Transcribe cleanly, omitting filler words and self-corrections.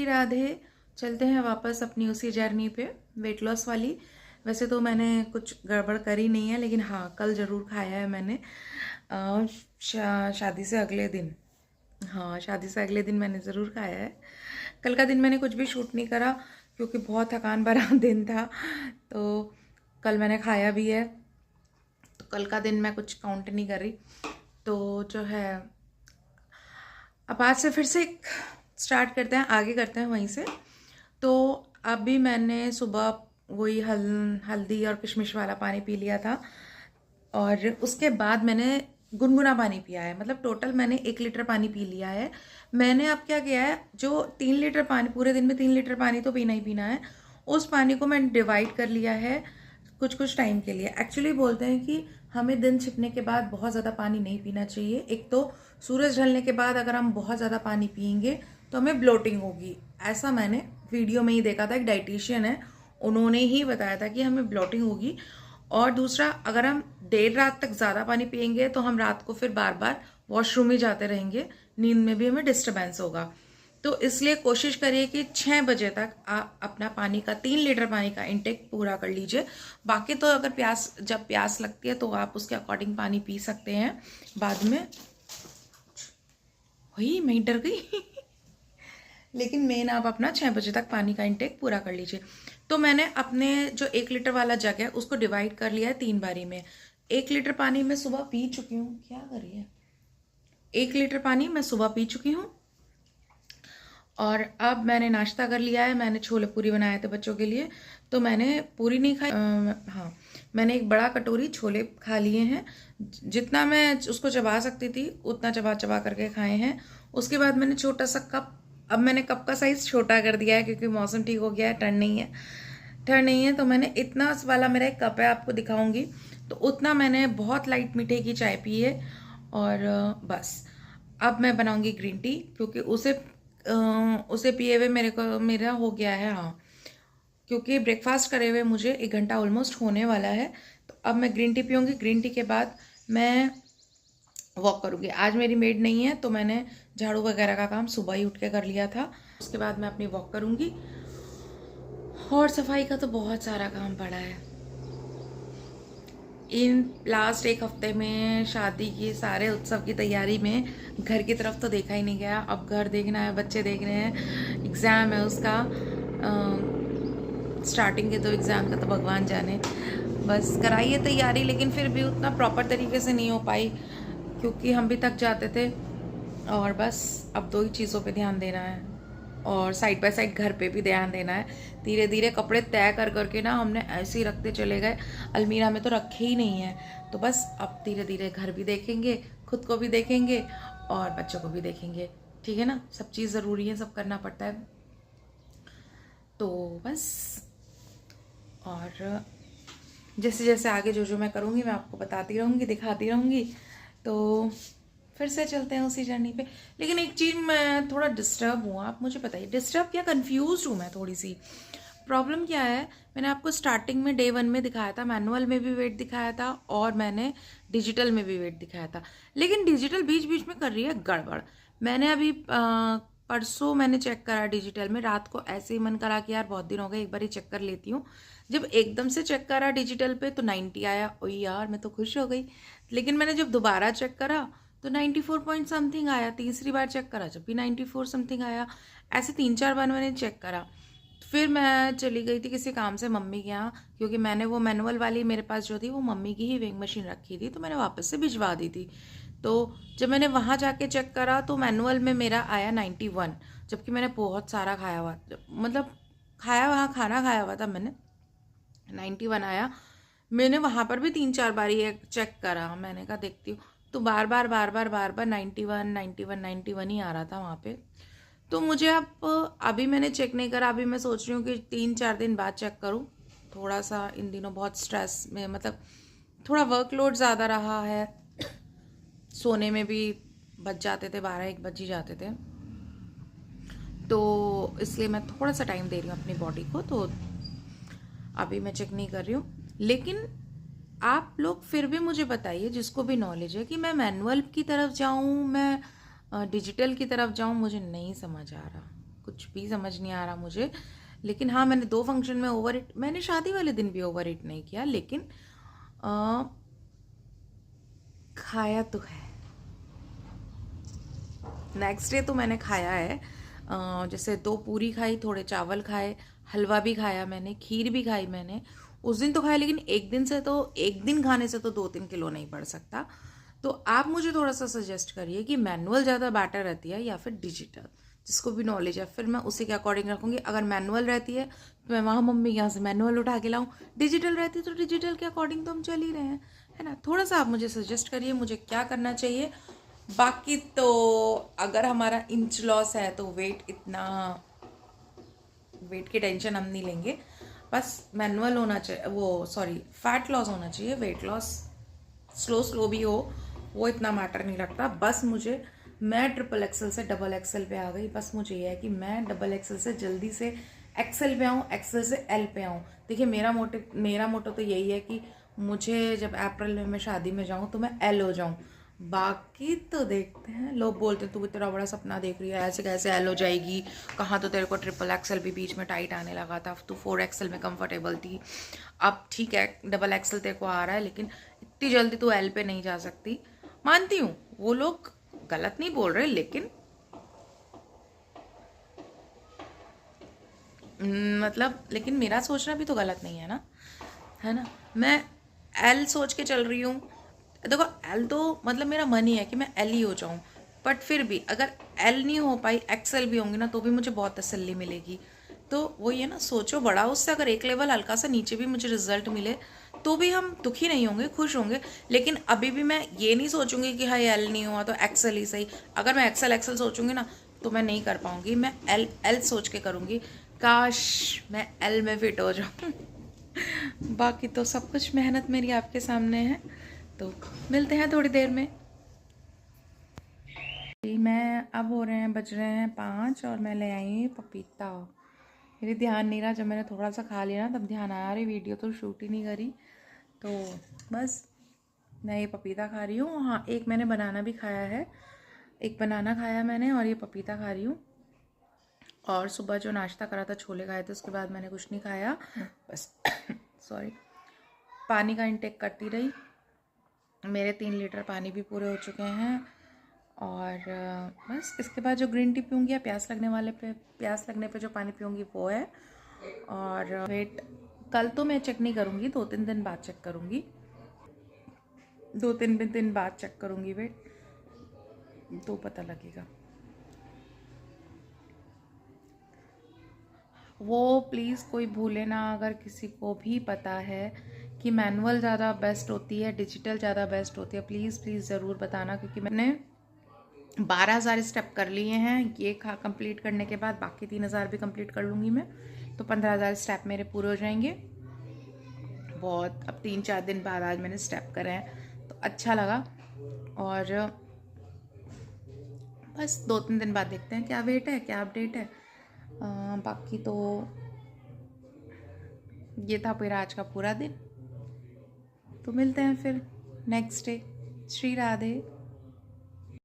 राधे राधे। चलते हैं वापस अपनी उसी जर्नी पे, वेट लॉस वाली। वैसे तो मैंने कुछ गड़बड़ करी नहीं है, लेकिन हाँ कल ज़रूर खाया है मैंने शादी से अगले दिन। हाँ, शादी से अगले दिन मैंने ज़रूर खाया है। कल का दिन मैंने कुछ भी शूट नहीं करा क्योंकि बहुत थकान भरा दिन था, तो कल मैंने खाया भी है। तो कल का दिन मैं कुछ काउंट नहीं कर रही। तो जो है अब आज से फिर से स्टार्ट करते हैं, आगे करते हैं वहीं से। तो अभी मैंने सुबह वही हल्दी और किशमिश वाला पानी पी लिया था, और उसके बाद मैंने गुनगुना पानी पिया है। मतलब टोटल मैंने 1 लीटर पानी पी लिया है। मैंने अब क्या किया है, जो 3 लीटर पानी, पूरे दिन में 3 लीटर पानी तो पीना ही पीना है, उस पानी को मैंने डिवाइड कर लिया है कुछ कुछ टाइम के लिए। एक्चुअली बोलते हैं कि हमें दिन छिपने के बाद बहुत ज़्यादा पानी नहीं पीना चाहिए। एक तो सूरज ढलने के बाद अगर हम बहुत ज़्यादा पानी पियेंगे तो हमें ब्लोटिंग होगी। ऐसा मैंने वीडियो में ही देखा था, एक डाइटिशियन है उन्होंने ही बताया था कि हमें ब्लोटिंग होगी। और दूसरा, अगर हम देर रात तक ज़्यादा पानी पियेंगे तो हम रात को फिर बार बार वॉशरूम ही जाते रहेंगे, नींद में भी हमें डिस्टर्बेंस होगा। तो इसलिए कोशिश करिए कि 6 बजे तक आप अपना पानी का 3 लीटर पानी का इंटेक पूरा कर लीजिए। बाकी तो अगर जब प्यास लगती है तो आप उसके अकॉर्डिंग पानी पी सकते हैं बाद में। वही मैं डर गई लेकिन मेन आप अपना 6 बजे तक पानी का इंटेक पूरा कर लीजिए। तो मैंने अपने जो 1 लीटर वाला जग है उसको डिवाइड कर लिया है 3 बारी में। 1 लीटर पानी मैं सुबह पी चुकी हूँ। क्या करिए, 1 लीटर पानी मैं सुबह पी चुकी हूँ। और अब मैंने नाश्ता कर लिया है। मैंने छोले पूरी बनाए थे बच्चों के लिए, तो मैंने पूरी नहीं खाई। हाँ, मैंने एक बड़ा कटोरी छोले खा लिए हैं। जितना मैं उसको चबा सकती थी उतना चबा चबा करके खाए हैं। उसके बाद मैंने छोटा सा कप, अब मैंने कप का साइज़ छोटा कर दिया है क्योंकि मौसम ठीक हो गया है, ठंड नहीं है। तो मैंने इतना वाला, मेरा एक कप है, आपको दिखाऊंगी। तो उतना मैंने बहुत लाइट मीठे की चाय पी है। और बस अब मैं बनाऊंगी ग्रीन टी, क्योंकि उसे पिए हुए मेरा हो गया है। हाँ, क्योंकि ब्रेकफास्ट करे हुए मुझे 1 घंटा ऑलमोस्ट होने वाला है। तो अब मैं ग्रीन टी पीऊँगी। ग्रीन टी के बाद मैं वॉक करूँगी। आज मेरी मेड नहीं है तो मैंने झाड़ू वगैरह का काम सुबह ही उठ के कर लिया था। उसके बाद मैं अपनी वॉक करूँगी। और सफाई का तो बहुत सारा काम पड़ा है। इन लास्ट 1 हफ्ते में शादी की सारे उत्सव की तैयारी में घर की तरफ तो देखा ही नहीं गया। अब घर देखना है, बच्चे देखने हैं, एग्ज़ाम है उसका। स्टार्टिंग के 2 एग्ज़ाम का तो भगवान जाने। बस कराइए तैयारी, लेकिन फिर भी उतना प्रॉपर तरीके से नहीं हो पाई क्योंकि हम भी थक जाते थे। और बस अब 2 ही चीज़ों पे ध्यान देना है, और साइड बाय साइड घर पे भी ध्यान देना है। धीरे धीरे कपड़े तय कर करके ना हमने ऐसे ही रखते चले गए, अलमीरा में तो रखे ही नहीं है। तो बस अब धीरे धीरे घर भी देखेंगे, खुद को भी देखेंगे और बच्चों को भी देखेंगे। ठीक है ना, सब चीज़ ज़रूरी है, सब करना पड़ता है। तो बस, और जैसे जैसे आगे जो जो मैं करूँगी मैं आपको बताती रहूँगी, दिखाती रहूँगी। तो फिर से चलते हैं उसी जर्नी पे। लेकिन एक चीज़, मैं थोड़ा डिस्टर्ब हूँ। आप मुझे बताइए, डिस्टर्ब क्या, कंफ्यूज हूँ मैं थोड़ी सी। प्रॉब्लम क्या है, मैंने आपको स्टार्टिंग में डे 1 में दिखाया था, मैनुअल में भी वेट दिखाया था और मैंने डिजिटल में भी वेट दिखाया था। लेकिन डिजिटल बीच बीच में कर रही है गड़बड़। मैंने अभी परसों मैंने चेक करा डिजिटल में, रात को ऐसे ही मन करा कि यार बहुत दिन हो गए, एक बार ही चेक कर लेती हूँ। जब एकदम से चेक करा डिजिटल पे तो 90 आया। ओ यार, मैं तो खुश हो गई। लेकिन मैंने जब दोबारा चेक करा तो 94 पॉइंट समथिंग आया। तीसरी बार चेक करा जब भी 94 समथिंग आया। ऐसे 3-4 बार मैंने चेक करा। फिर मैं चली गई थी किसी काम से मम्मी के यहाँ, क्योंकि मैंने वो मैनुअल वाली मेरे पास जो थी वो मम्मी की ही वेइंग मशीन रखी थी, तो मैंने वापस से भिजवा दी थी। तो जब मैंने वहाँ जाके चेक करा तो मैनुअल में मेरा आया 91, जबकि मैंने बहुत सारा खाया हुआ, मतलब वहाँ खाना खाया हुआ था मैंने। 91 आया। मैंने वहाँ पर भी 3-4 बार ये चेक करा, मैंने कहा देखती हूँ, तो बार बार 91 ही आ रहा था वहाँ पे। तो मुझे अब अभी मैंने चेक नहीं करा। अभी मैं सोच रही हूँ कि 3-4 दिन बाद चेक करूँ। थोड़ा सा इन दिनों बहुत स्ट्रेस में, मतलब थोड़ा वर्कलोड ज़्यादा रहा है। सोने में भी बज जाते थे, 12-1 बज ही जाते थे। तो इसलिए मैं थोड़ा सा टाइम दे रही हूँ अपनी बॉडी को। तो अभी मैं चेक नहीं कर रही हूँ। लेकिन आप लोग फिर भी मुझे बताइए, जिसको भी नॉलेज है, कि मैं मैनुअल की तरफ जाऊँ, मैं डिजिटल की तरफ जाऊँ, मुझे नहीं समझ आ रहा। कुछ भी समझ नहीं आ रहा मुझे। लेकिन हाँ, मैंने 2 फंक्शन में ओवर ईट, मैंने शादी वाले दिन भी ओवर ईट नहीं किया, लेकिन खाया तो है। नेक्स्ट डे तो मैंने खाया है, जैसे 2 पूरी खाई, थोड़े चावल खाए, हलवा भी खाया मैंने, खीर भी खाई मैंने। उस दिन तो खाया, लेकिन एक दिन खाने से तो 2-3 किलो नहीं बढ़ सकता। तो आप मुझे थोड़ा सा सजेस्ट करिए कि मैनुअल ज़्यादा बेटर रहती है या फिर डिजिटल, जिसको भी नॉलेज है, फिर मैं उसी के अकॉर्डिंग रखूँगी। अगर मैनुअल रहती है तो मैं वहाँ मम्मी के यहाँ से मैनुअल उठा के लाऊँ, डिजिटल रहती है तो डिजिटल के अकॉर्डिंग तो हम चल ही रहे हैं, है ना। थोड़ा सा आप मुझे सजेस्ट करिए मुझे क्या करना चाहिए। बाकी तो अगर हमारा इंच लॉस है तो वेट की टेंशन हम नहीं लेंगे, बस मैनुअल होना चाहिए, वो सॉरी फैट लॉस होना चाहिए। वेट लॉस स्लो भी हो, वो इतना मैटर नहीं रखता। बस मुझे, मैं ट्रिपल एक्सल से डबल एक्सल पे आ गई, बस मुझे ये है कि मैं डबल एक्सल से जल्दी से एक्सल पे आऊँ, एक्सल से एल पे आऊँ। देखिए मेरा मोटो तो यही है कि मुझे जब अप्रैल में मैं शादी में जाऊँ तो मैं एल हो जाऊँ। बाकी तो देखते हैं, लोग बोलते हैं तू इतना बड़ा सपना देख रही है, ऐसे कैसे एल हो जाएगी, कहाँ तो तेरे को ट्रिपल एक्सल भी बीच में टाइट आने लगा था, तू 4 एक्सल में कंफर्टेबल थी, अब ठीक है डबल एक्सल तेरे को आ रहा है, लेकिन इतनी जल्दी तू एल पे नहीं जा सकती। मानती हूँ वो लोग गलत नहीं बोल रहे, लेकिन मतलब लेकिन मेरा सोचना भी तो गलत नहीं है ना, है ना। मैं एल सोच के चल रही हूँ। देखो एल तो मतलब मेरा मन ही है कि मैं एल ही हो जाऊँ, बट फिर भी अगर एल नहीं हो पाई, एक्सएल भी होंगी ना, तो भी मुझे बहुत तसल्ली मिलेगी। तो वही है ना, सोचो बड़ा, उससे अगर एक लेवल हल्का सा नीचे भी मुझे रिजल्ट मिले तो भी हम दुखी नहीं होंगे, खुश होंगे। लेकिन अभी भी मैं ये नहीं सोचूंगी कि हाँ एल नहीं हुआ तो एक्सएल ही सही। अगर मैं एक्सएल एक्सएल सोचूंगी ना तो मैं नहीं कर पाऊंगी, मैं एल एल सोच के करूंगी। काश मैं एल में फिट हो जाऊं। बाकी तो सब कुछ मेहनत मेरी आपके सामने है। तो मिलते हैं थोड़ी देर में। मैं अब हो रहे हैं, बज रहे हैं 5 और मैं ले आई हूँ पपीता। मेरे ध्यान नहीं रहा, जब मैंने थोड़ा सा खा लिया ना तब ध्यान आया, अरे वीडियो तो शूट ही नहीं करी। तो बस मैं ये पपीता खा रही हूँ। हाँ, एक मैंने बनाना भी खाया है, एक बनाना खाया मैंने, और ये पपीता खा रही हूँ। और सुबह जो नाश्ता करा था, छोले खाए थे, उसके बाद मैंने कुछ नहीं खाया, बस सॉरी पानी का इंटेक करती रही। मेरे 3 लीटर पानी भी पूरे हो चुके हैं। और बस इसके बाद जो ग्रीन टी पीऊँगी या प्यास लगने पे जो पानी पीऊँगी वो है। और वेट कल तो मैं चेक नहीं करूँगी, 2-3 दिन बाद चेक करूँगी, 2-3 दिन बाद चेक करूँगी वेट, तो पता लगेगा। वो प्लीज़ कोई भूले ना, अगर किसी को भी पता है कि मैनुअल ज़्यादा बेस्ट होती है, डिजिटल ज़्यादा बेस्ट होती है, प्लीज़ ज़रूर बताना, क्योंकि मैंने 12,000 स्टेप कर लिए हैं। ये कंप्लीट करने के बाद बाकी 3,000 भी कंप्लीट कर लूँगी मैं, तो 15,000 स्टेप मेरे पूरे हो जाएंगे। बहुत, अब 3-4 दिन बाद आज मैंने स्टेप करे हैं तो अच्छा लगा। और बस 2-3 दिन बाद देखते हैं क्या वेट है, क्या अपडेट है। बाकी तो ये था मेरा आज का पूरा दिन। तो मिलते हैं फिर नेक्स्ट डे। श्री राधे।